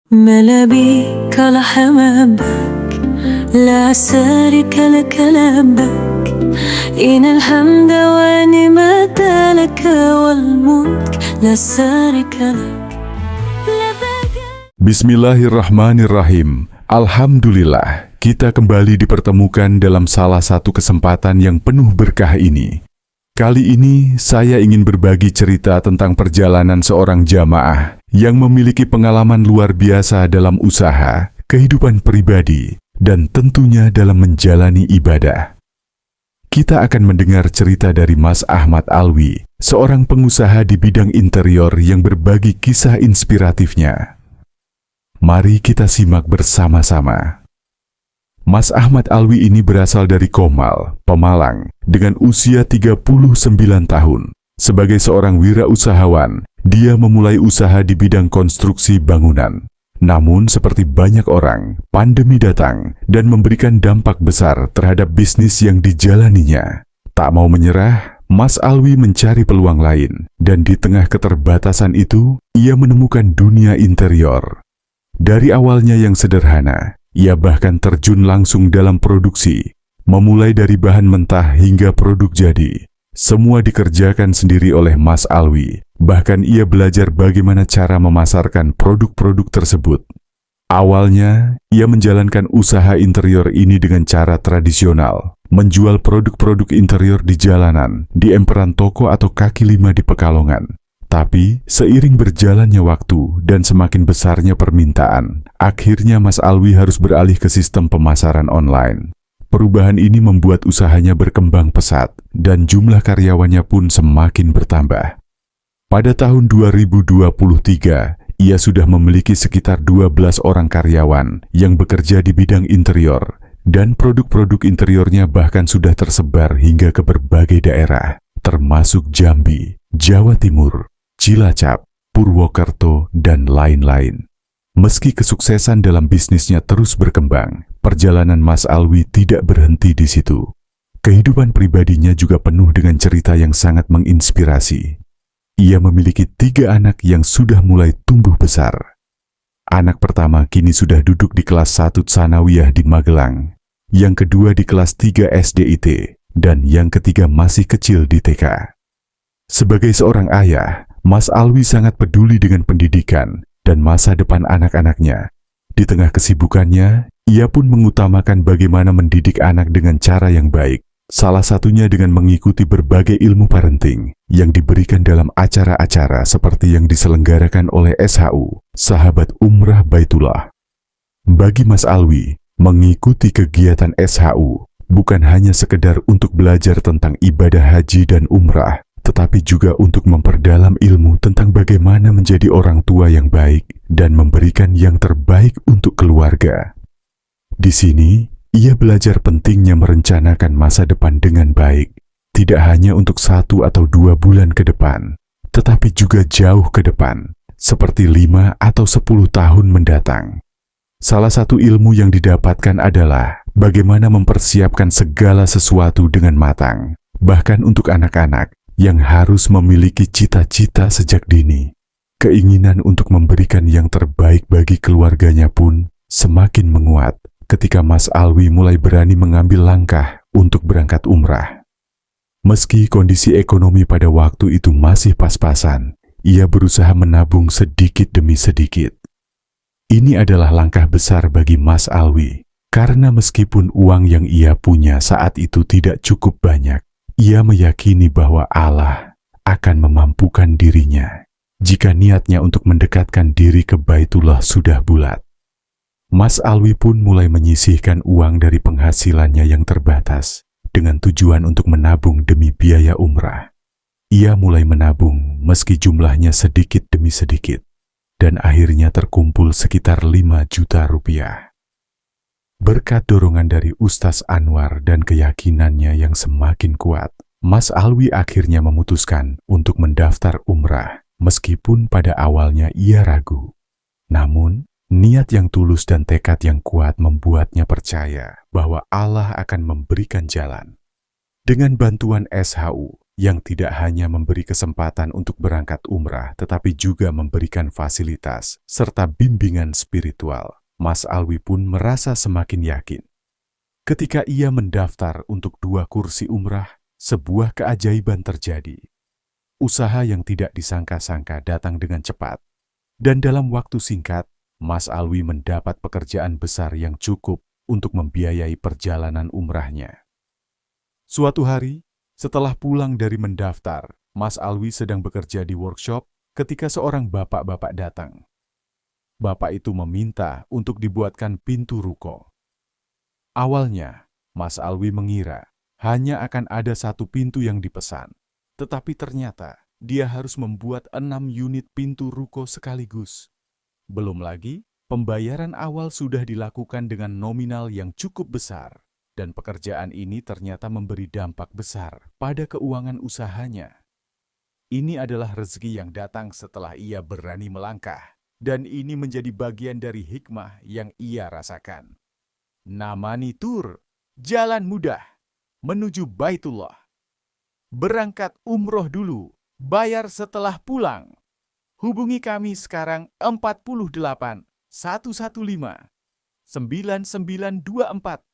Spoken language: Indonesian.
ما بيك لحمامك لا شريك لك لبك إن الحمد والنعمة لك والملك لا شريك لك. Bismillahirrahmanirrahim. Alhamdulillah, kita kembali dipertemukan dalam salah satu kesempatan yang penuh berkah ini. Kali ini saya ingin berbagi cerita tentang perjalanan seorang jamaah yang memiliki pengalaman luar biasa dalam usaha, kehidupan pribadi, dan tentunya dalam menjalani ibadah. Kita akan mendengar cerita dari Mas Ahmad Alwi, seorang pengusaha di bidang interior yang berbagi kisah inspiratifnya. Mari kita simak bersama-sama. Mas Ahmad Alwi ini berasal dari Komal, Pemalang, dengan usia 39 tahun. Sebagai seorang wirausahawan, dia memulai usaha di bidang konstruksi bangunan. Namun seperti banyak orang, pandemi datang dan memberikan dampak besar terhadap bisnis yang dijalaninya. Tak mau menyerah, Mas Alwi mencari peluang lain, dan di tengah keterbatasan itu, ia menemukan dunia interior. Dari awalnya yang sederhana, ia bahkan terjun langsung dalam produksi, memulai dari bahan mentah hingga produk jadi. Semua dikerjakan sendiri oleh Mas Alwi, bahkan ia belajar bagaimana cara memasarkan produk-produk tersebut. Awalnya, ia menjalankan usaha interior ini dengan cara tradisional, menjual produk-produk interior di jalanan, di emperan toko atau kaki lima di Pekalongan. Tapi, seiring berjalannya waktu dan semakin besarnya permintaan, akhirnya Mas Alwi harus beralih ke sistem pemasaran online. Perubahan ini membuat usahanya berkembang pesat, dan jumlah karyawannya pun semakin bertambah. Pada tahun 2023, ia sudah memiliki sekitar 12 orang karyawan yang bekerja di bidang interior, dan produk-produk interiornya bahkan sudah tersebar hingga ke berbagai daerah, termasuk Jambi, Jawa Timur, Cilacap, Purwokerto, dan lain-lain. Meski kesuksesan dalam bisnisnya terus berkembang, perjalanan Mas Alwi tidak berhenti di situ. Kehidupan pribadinya juga penuh dengan cerita yang sangat menginspirasi. Ia memiliki 3 anak yang sudah mulai tumbuh besar. Anak pertama kini sudah duduk di kelas 1 Tsanawiyah di Magelang, yang kedua di kelas 3 SDIT, dan yang ketiga masih kecil di TK. Sebagai seorang ayah, Mas Alwi sangat peduli dengan pendidikan dan masa depan anak-anaknya. Di tengah kesibukannya, ia pun mengutamakan bagaimana mendidik anak dengan cara yang baik. Salah satunya dengan mengikuti berbagai ilmu parenting yang diberikan dalam acara-acara seperti yang diselenggarakan oleh SHU, Sahabat Umrah Baitullah. Bagi Mas Alwi, mengikuti kegiatan SHU bukan hanya sekedar untuk belajar tentang ibadah haji dan umrah, tetapi juga untuk memperdalam ilmu tentang bagaimana menjadi orang tua yang baik dan memberikan yang terbaik untuk keluarga. Di sini, ia belajar pentingnya merencanakan masa depan dengan baik, tidak hanya untuk 1 atau 2 bulan ke depan, tetapi juga jauh ke depan, seperti 5 atau 10 tahun mendatang. Salah satu ilmu yang didapatkan adalah bagaimana mempersiapkan segala sesuatu dengan matang, bahkan untuk anak-anak yang harus memiliki cita-cita sejak dini. Keinginan untuk memberikan yang terbaik bagi keluarganya pun semakin menguat ketika Mas Alwi mulai berani mengambil langkah untuk berangkat umrah. Meski kondisi ekonomi pada waktu itu masih pas-pasan, ia berusaha menabung sedikit demi sedikit. Ini adalah langkah besar bagi Mas Alwi, karena meskipun uang yang ia punya saat itu tidak cukup banyak, ia meyakini bahwa Allah akan memampukan dirinya jika niatnya untuk mendekatkan diri ke Baitullah sudah bulat. Mas Alwi pun mulai menyisihkan uang dari penghasilannya yang terbatas dengan tujuan untuk menabung demi biaya umrah. Ia mulai menabung meski jumlahnya sedikit demi sedikit, dan akhirnya terkumpul sekitar 5 juta rupiah. Berkat dorongan dari Ustaz Anwar dan keyakinannya yang semakin kuat, Mas Alwi akhirnya memutuskan untuk mendaftar umrah, meskipun pada awalnya ia ragu. Namun, niat yang tulus dan tekad yang kuat membuatnya percaya bahwa Allah akan memberikan jalan. Dengan bantuan SHU yang tidak hanya memberi kesempatan untuk berangkat umrah, tetapi juga memberikan fasilitas serta bimbingan spiritual. Mas Alwi pun merasa semakin yakin. Ketika ia mendaftar untuk 2 kursi umrah, sebuah keajaiban terjadi. Usaha yang tidak disangka-sangka datang dengan cepat, dan dalam waktu singkat, Mas Alwi mendapat pekerjaan besar yang cukup untuk membiayai perjalanan umrahnya. Suatu hari, setelah pulang dari mendaftar, Mas Alwi sedang bekerja di workshop ketika seorang bapak-bapak datang. Bapak itu meminta untuk dibuatkan pintu ruko. Awalnya, Mas Alwi mengira hanya akan ada 1 pintu yang dipesan, tetapi ternyata dia harus membuat 6 unit pintu ruko sekaligus. Belum lagi, pembayaran awal sudah dilakukan dengan nominal yang cukup besar. Dan pekerjaan ini ternyata memberi dampak besar pada keuangan usahanya. Ini adalah rezeki yang datang setelah ia berani melangkah, dan ini menjadi bagian dari hikmah yang ia rasakan. Namani Tur, jalan mudah menuju Baitullah. Berangkat umroh dulu, bayar setelah pulang. Hubungi kami sekarang 48 115 9924